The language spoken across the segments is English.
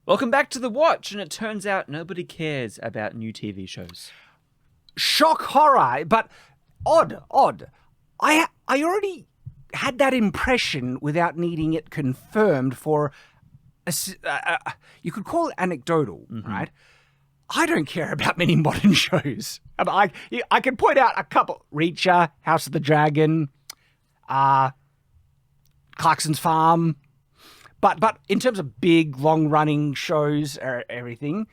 Welcome back to The Watch, and it turns out nobody cares about new TV shows. Shock horror, but odd. I already had that impression without needing it confirmed for, you could call it anecdotal, right? I don't care about many modern shows. I can point out a couple. Reacher, House of the Dragon, Clarkson's Farm. But in terms of big, long-running shows or everything...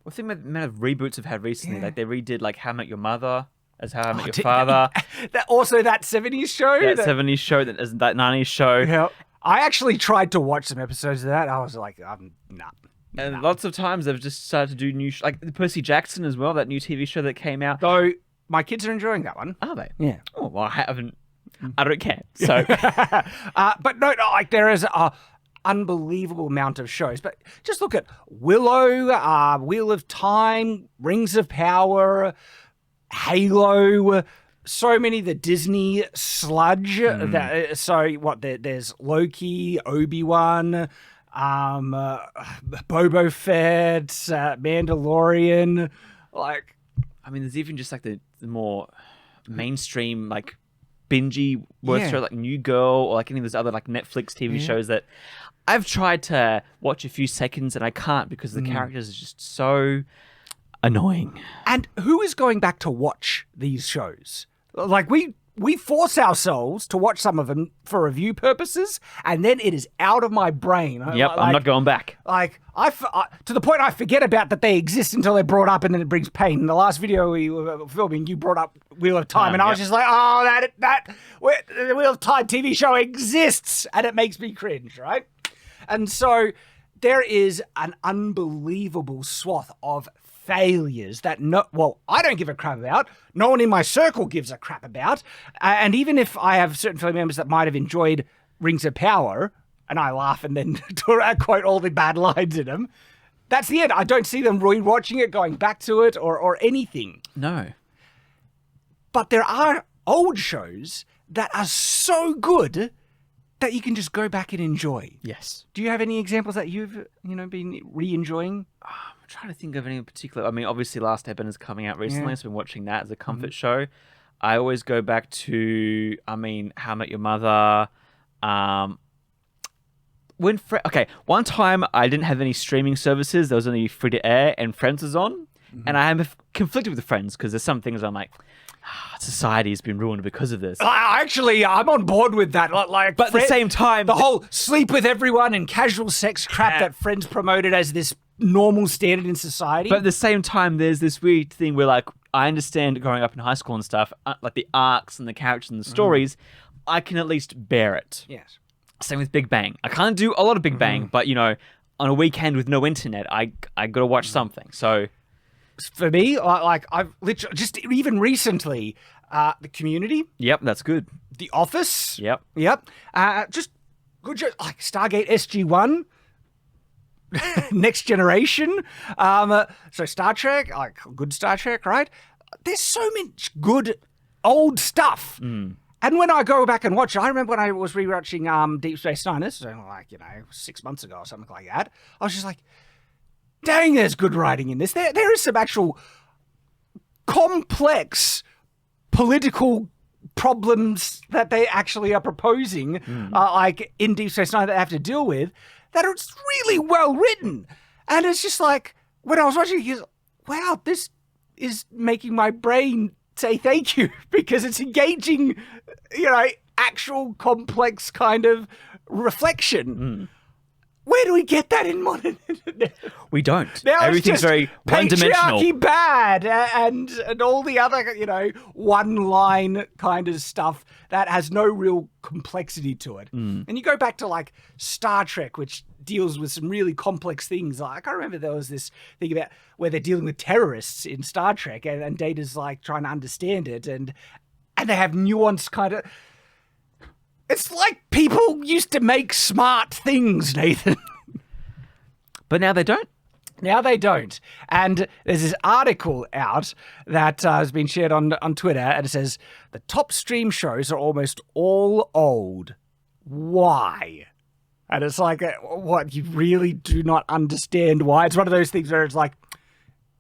Well, I think the amount of reboots have had recently, like they redid like How I Met Your Mother as How I Met Your Father. that 70s show? That 70s show, that 90s show. Yeah. I actually tried to watch some episodes of that. I was like, nah. And lots of times they've just started to do new... like the Percy Jackson as well, that new TV show that came out. Though my kids are enjoying that one. Are they? Yeah. Oh, well, I don't care. So, but no, like there is a unbelievable amount of shows. But just look at Willow, Wheel of Time, Rings of Power, Halo. So many the Disney sludge. There's Loki, Obi-Wan, Boba Fett, Mandalorian. Like, I mean, there's even just like the more mainstream like bingey show like New Girl or like any of those other like Netflix TV shows that I've tried to watch a few seconds and I can't because the characters are just so annoying. And who is going back to watch these shows? Like we force ourselves to watch some of them for review purposes, and then it is out of my brain. Yep, I'm not going back. Like to the point I forget about that they exist until they're brought up, and then it brings pain. In the last video we were filming, you brought up Wheel of Time, and I was just like, oh, that the Wheel of Time TV show exists, and it makes me cringe, right? And so there is an unbelievable swath of failures that I don't give a crap about. No one in my circle gives a crap about. And even if I have certain family members that might have enjoyed Rings of Power, and I laugh and then quote all the bad lines in them, that's the end. I don't see them rewatching it, going back to it, or anything. No. But there are old shows that are so good that you can just go back and enjoy. Yes. Do you have any examples that you've been re-enjoying? I'm trying to think of any in particular. I mean, obviously Last Airbender is coming out recently, so I've been watching that as a comfort show. I always go back to, How I Met Your Mother. One time I didn't have any streaming services. There was only free to air, and Friends was on. And I am conflicted with the Friends because there's some things I'm like, society has been ruined because of this. I'm on board with that. But at the same time, the whole sleep with everyone and casual sex crap that Friends promoted as this normal standard in society. But at the same time, there's this weird thing where, like, I understand growing up in high school and stuff, like the arcs and the characters and the stories, I can at least bear it. Yes. Same with Big Bang. I can't do a lot of Big Bang, but, on a weekend with no internet, I got to watch something. So, for me, I've literally just even recently, The Community. Yep, that's good. The Office. Yep. Just good shows like Stargate SG-1. Next Generation. So Star Trek, like good Star Trek, right? There's so much good old stuff. And when I go back and watch it, I remember when I was rewatching Deep Space Nine, this was like, 6 months ago or something like that. I was just like, dang, there's good writing in this. There is some actual complex political problems that they actually are proposing, like in Deep Space Nine that they have to deal with, that are really well written. And it's just like, when I was watching it, wow, this is making my brain say thank you, because it's engaging, actual complex kind of reflection. Where do we get that in modern internet? We don't. Now everything's very one-dimensional. Patriarchy bad, and all the other, one-line kind of stuff that has no real complexity to it. And you go back to, like, Star Trek, which deals with some really complex things. Like, I remember there was this thing about where they're dealing with terrorists in Star Trek, and Data's, like, trying to understand it, and they have nuanced kind of... It's like people used to make smart things, Nathan. But now they don't. Now they don't. And there's this article out that has been shared on Twitter, and it says, the top stream shows are almost all old. Why? And it's like, what, you really do not understand why? It's one of those things where it's like,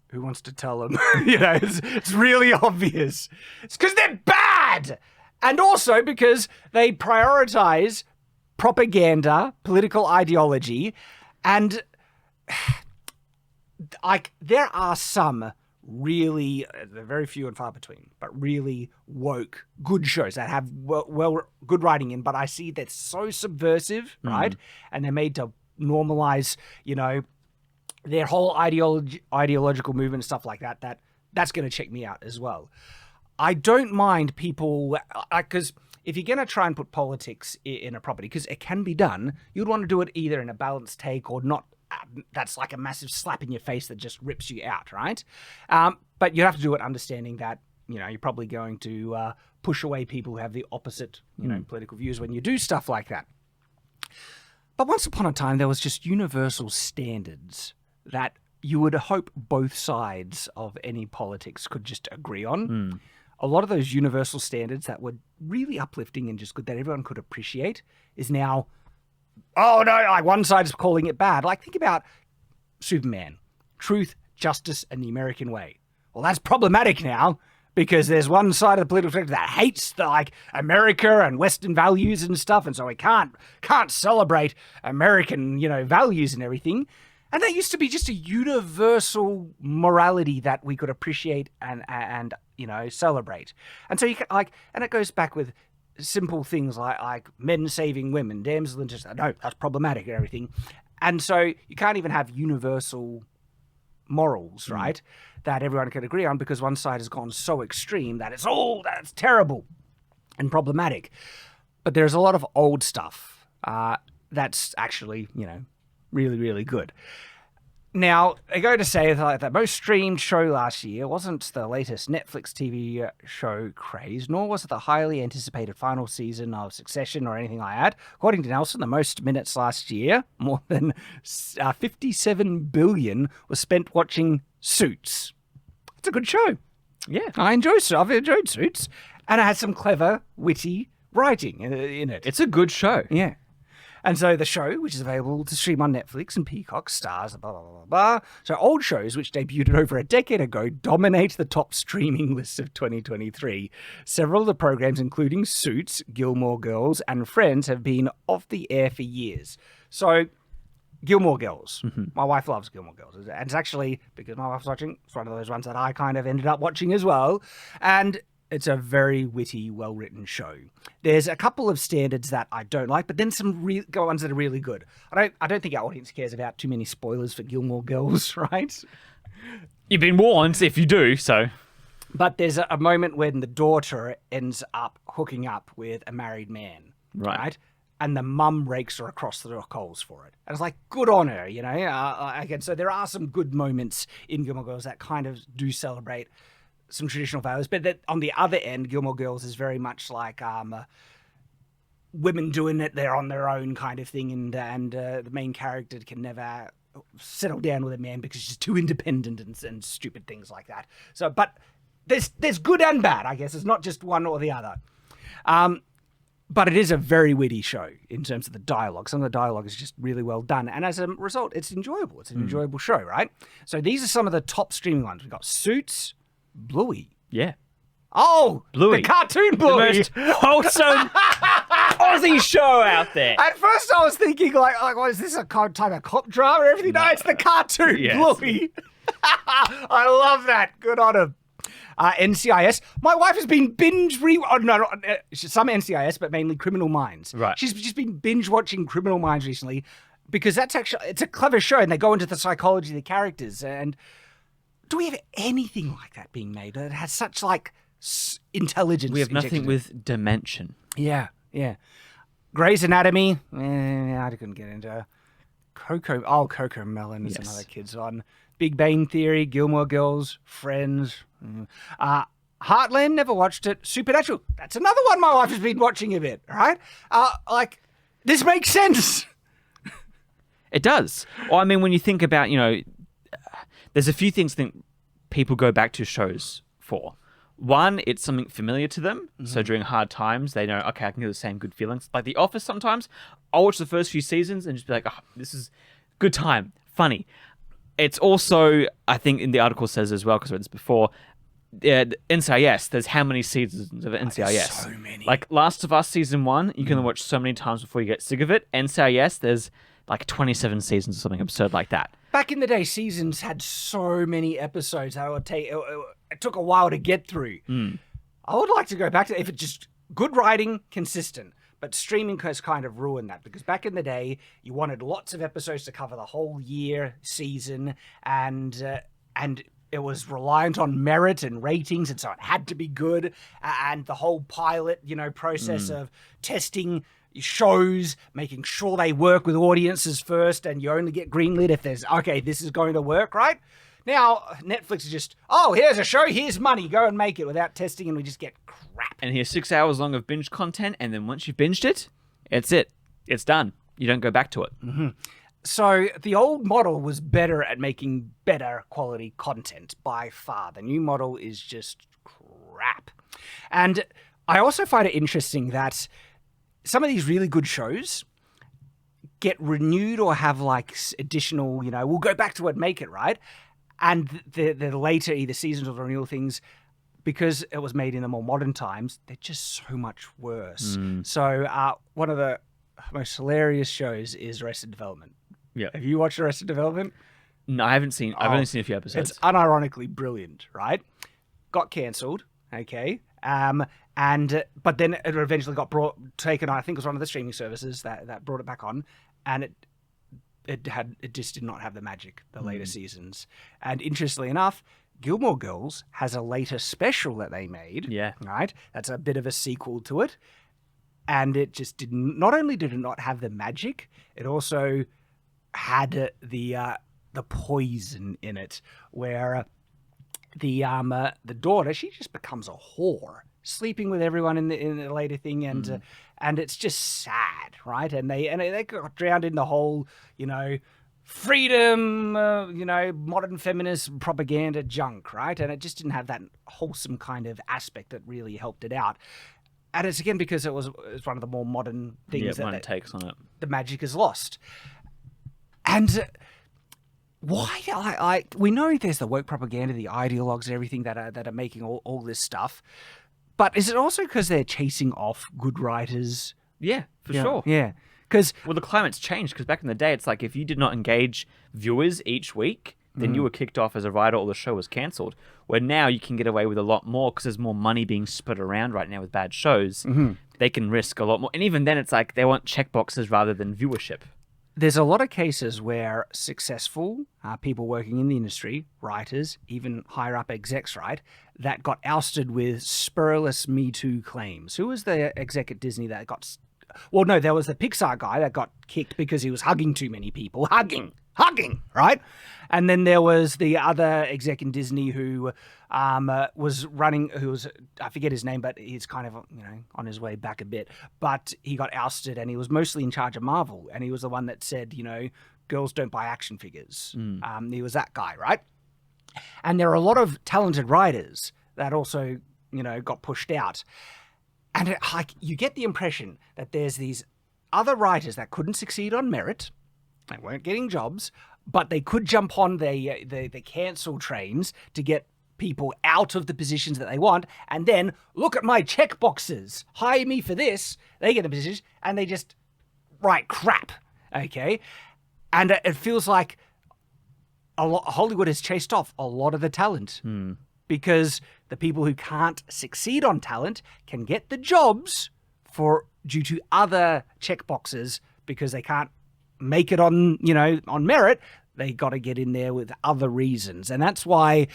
who wants to tell them? It's really obvious. It's because they're bad. And also because they prioritize propaganda, political ideology, and like there are some really, they're very few and far between, but really woke, good shows that have good writing in, but I see that's so subversive, right? And they're made to normalize, their whole ideological movement and stuff like that, that's going to check me out as well. I don't mind people, because if you're going to try and put politics in a property, because it can be done, you'd want to do it either in a balanced take or not. That's like a massive slap in your face that just rips you out, right? But you have to do it understanding that, you're probably going to push away people who have the opposite, political views when you do stuff like that. But once upon a time, there was just universal standards that you would hope both sides of any politics could just agree on. A lot of those universal standards that were really uplifting and just good that everyone could appreciate is now, oh no, like one side is calling it bad. Like think about Superman, truth, justice, and the American way. Well, that's problematic now because there's one side of the political spectrum that hates America and Western values and stuff, and so we can't celebrate American, values and everything. And that used to be just a universal morality that we could appreciate and celebrate. And so you can, and it goes back with simple things like men saving women, damsel in distress. No, that's problematic and everything. And so you can't even have universal morals, right? That everyone can agree on because one side has gone so extreme that that's terrible and problematic. But there's a lot of old stuff that's actually, really, really good. Now, I go to say that the most streamed show last year wasn't the latest Netflix TV show craze, nor was it the highly anticipated final season of Succession or anything like that. According to Nelson, the most minutes last year, more than 57 billion, was spent watching Suits. It's a good show. Yeah. I've enjoyed Suits. And it has some clever, witty writing in it. It's a good show. Yeah. And so the show, which is available to stream on Netflix and Peacock, stars blah, blah, blah, blah. So old shows, which debuted over a decade ago, dominate the top streaming list of 2023. Several of the programs, including Suits, Gilmore Girls, and Friends, have been off the air for years. So Gilmore Girls. My wife loves Gilmore Girls. And it's actually, because my wife's watching, it's one of those ones that I kind of ended up watching as well. And it's a very witty, well-written show. There's a couple of standards that I don't like, but then some ones that are really good. I don't think our audience cares about too many spoilers for Gilmore Girls, right? You've been warned if you do, so. But there's a moment when the daughter ends up hooking up with a married man, right? And the mum rakes her across the coals for it. And it's like, good on her, Again, so there are some good moments in Gilmore Girls that kind of do celebrate some traditional values, but that on the other end, Gilmore Girls is very much like women doing it, they're on their own kind of thing, and the main character can never settle down with a man because she's too independent and stupid things like that. So, but there's good and bad, I guess. It's not just one or the other. But it is a very witty show in terms of the dialogue. Some of the dialogue is just really well done. And as a result, it's enjoyable. It's an enjoyable show, right? So these are some of the top streaming ones. We've got Suits, Bluey. Yeah. Oh, Bluey. The cartoon Bluey. The most wholesome Aussie show out there. At first I was thinking, like what is this, a type of cop drama or everything? No, it's the cartoon Bluey. I love that. Good on him. NCIS. My wife has been some NCIS, but mainly Criminal Minds. Right. She's just been binge watching Criminal Minds recently because it's a clever show and they go into the psychology of the characters. And do we have anything like that being made that has such intelligence? We have nothing with dimension. Yeah. Grey's Anatomy. I couldn't get into Coco. Oh, Coco Melon is another kid's one. Big Bang Theory, Gilmore Girls, Friends. Heartland, never watched it. Supernatural, that's another one my wife has been watching a bit, right? This makes sense. It does. Well, I mean, when you think about, there's a few things that people go back to shows for. One, it's something familiar to them. Mm-hmm. So during hard times, they know, okay, I can get the same good feelings. Like The Office sometimes. I'll watch the first few seasons and just be like, oh, this is good time, funny. It's also, I think in the article says as well, because I read this before, the NCIS, there's how many seasons of NCIS? So many. Like Last of Us season 1, you can watch so many times before you get sick of it. NCIS, there's like 27 seasons or something absurd like that. Back in the day, seasons had so many episodes that it took a while to get through. I would like to go back to if it's just good writing, consistent. But streaming has kind of ruined that, because back in the day, you wanted lots of episodes to cover the whole year, season, and it was reliant on merit and ratings, and so it had to be good. And the whole pilot, process of testing shows, making sure they work with audiences first, and you only get greenlit if this is going to work, right? Now, Netflix is just, here's a show, here's money, go and make it without testing, and we just get crap. And here's 6 hours long of binge content, and then once you've binged it, it's it. It's done. You don't go back to it. Mm-hmm. So the old model was better at making better quality content by far. The new model is just crap. And I also find it interesting that some of these really good shows get renewed or have like additional, we'll go back to it, make it, right? And the later either seasons or the renewal things, because it was made in the more modern times, they're just so much worse. So one of the most hilarious shows is Arrested Development. Yeah. Have you watched Arrested Development? No, I haven't seen. I've only seen a few episodes. It's unironically brilliant, right? Got cancelled, okay, but then it eventually got taken on. I think it was one of the streaming services that brought it back on, and it just did not have the magic, the later seasons. And interestingly enough, Gilmore Girls has a later special that they made. Yeah. Right? That's a bit of a sequel to it. And it just not only did it not have the magic, it also had the poison in it, where the daughter, she just becomes a whore, sleeping with everyone in the later thing, and it's just sad, right? And they got drowned in the whole, freedom, modern feminist propaganda junk, right? And it just didn't have that wholesome kind of aspect that really helped it out. And it's again because it was one of the more modern things modern takes on it. The magic is lost. And why we know there's the woke propaganda, the ideologues and everything that are making all this stuff. But is it also because they're chasing off good writers? Yeah, for sure. Yeah. Well, the climate's changed, because back in the day, it's like if you did not engage viewers each week, then you were kicked off as a writer or the show was cancelled. Where now you can get away with a lot more because there's more money being spread around right now with bad shows. They can risk a lot more. And even then, it's like they want checkboxes rather than viewership. There's a lot of cases where successful people working in the industry, writers, even higher up execs, right, that got ousted with spurless Me Too claims. Who was the exec at Disney that got... Well, no, there was the Pixar guy that got kicked because he was hugging too many people. Hugging, right? And then there was the other exec in Disney who was running, I forget his name, but he's kind of, on his way back a bit. But he got ousted, and he was mostly in charge of Marvel. And he was the one that said, girls don't buy action figures. He was that guy, right? And there are a lot of talented writers that also, got pushed out. And you get the impression that there's these other writers that couldn't succeed on merit, they weren't getting jobs, but they could jump on the cancel trains to get people out of the positions that they want, and then look at my check boxes, hire me for this, they get a position, and they just write crap, okay? And it feels like Hollywood has chased off a lot of the talent. Because the people who can't succeed on talent can get the jobs due to other checkboxes, because they can't make it on merit. They got to get in there with other reasons. And that's why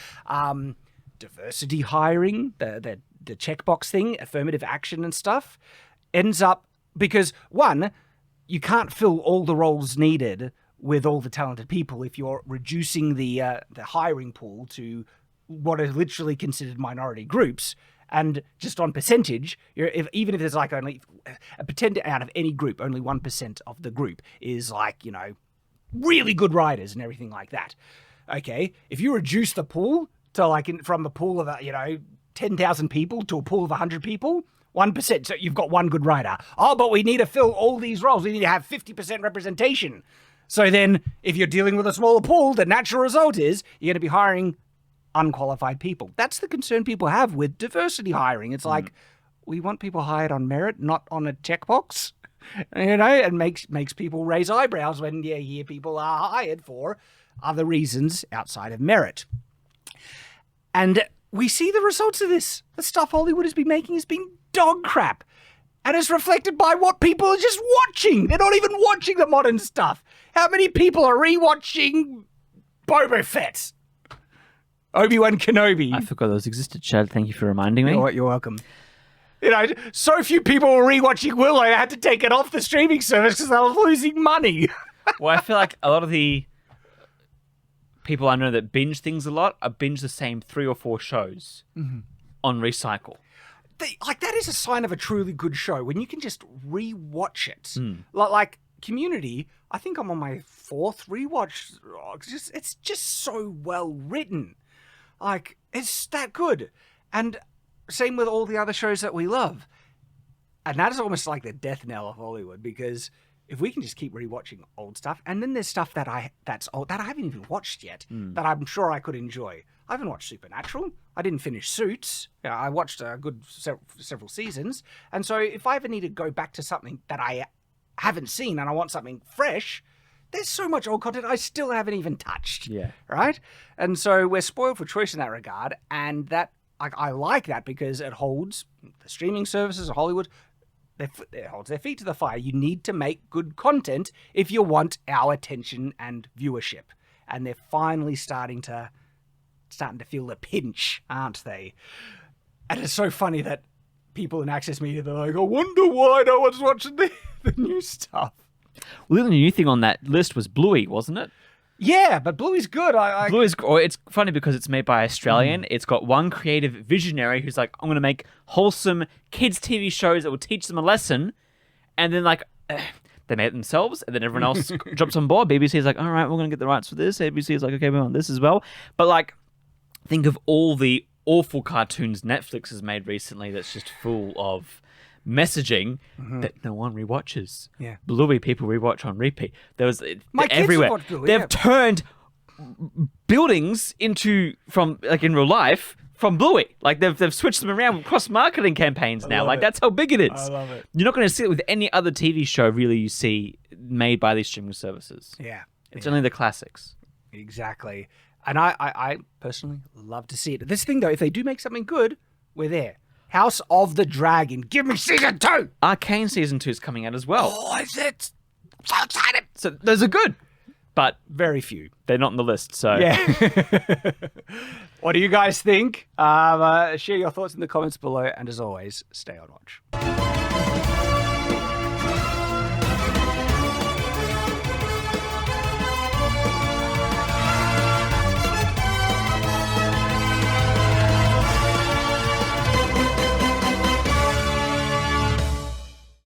diversity hiring, the checkbox thing, affirmative action and stuff, ends up, because one, you can't fill all the roles needed with all the talented people if you're reducing the hiring pool to what are literally considered minority groups. And just on percentage, even if there's like only a pretend out of any group, only 1% of the group is like, really good writers and everything like that. Okay, if you reduce the pool to from the pool of 10,000 people to a pool of 100 people, 1%. So you've got one good writer. Oh, but we need to fill all these roles. We need to have 50% representation. So then if you're dealing with a smaller pool, the natural result is you're going to be hiring unqualified people. That's the concern people have with diversity hiring. It's like, we want people hired on merit, not on a checkbox. You know, and makes people raise eyebrows when you hear people are hired for other reasons outside of merit. And we see the results of this. The stuff Hollywood has been making has been dog crap. And it's reflected by what people are just watching. They're not even watching the modern stuff. How many people are rewatching Boba Fett? Obi-Wan Kenobi. I forgot those existed, Chad. Thank you for reminding me. You're welcome. You know, so few people were rewatching Willow, I had to take it off the streaming service because I was losing money. Well, I feel like a lot of the people I know that binge things a lot are binge the same 3 or 4 shows on recycle. That is a sign of a truly good show, when you can just rewatch it. Like Community, I think I'm on my 4th rewatch. It's just so well written. Like, it's that good. And same with all the other shows that we love. And that is almost like the death knell of Hollywood, because if we can just keep rewatching old stuff, and then there's stuff that's old that I haven't even watched yet, that I'm sure I could enjoy. I haven't watched Supernatural. I didn't finish Suits. I watched a good several seasons. And so if I ever need to go back to something that I haven't seen and I want something fresh, there's so much old content I still haven't even touched. Yeah. Right? And so we're spoiled for choice in that regard. And that I like that because it holds the streaming services of Hollywood, it holds their feet to the fire. You need to make good content if you want our attention and viewership. And they're finally starting to feel the pinch, aren't they? And it's so funny that people in Access Media, they're like, I wonder why no one's watching the new stuff. Well, the new thing on that list was Bluey, wasn't it? Yeah, but Bluey's good. Bluey's, it's funny because it's made by Australian. It's got one creative visionary who's like, I'm going to make wholesome kids' TV shows that will teach them a lesson. And then they made it themselves, and then everyone else drops on board. BBC's like, all right, we're going to get the rights for this. ABC's like, okay, we want this as well. But like, think of all the awful cartoons Netflix has made recently that's just full of messaging that no one rewatches. Yeah. Bluey people rewatch on repeat. My kids everywhere. watch Bluey, They've turned buildings into, from like in real life, from Bluey. Like they've switched them around with cross-marketing campaigns now. Like that's how big it is. I love it. You're not going to see it with any other TV show really you see made by these streaming services. Yeah. It's only the classics. Exactly. And I personally love to see it. This thing, though, if they do make something good, we're there. House of the Dragon. Give me season 2! Arcane season 2 is coming out as well. Oh, is it? So excited. So those are good, but Very few. they're not on the list. So Yeah. What do you guys think? Share your thoughts in the comments below. And as always, stay on watch.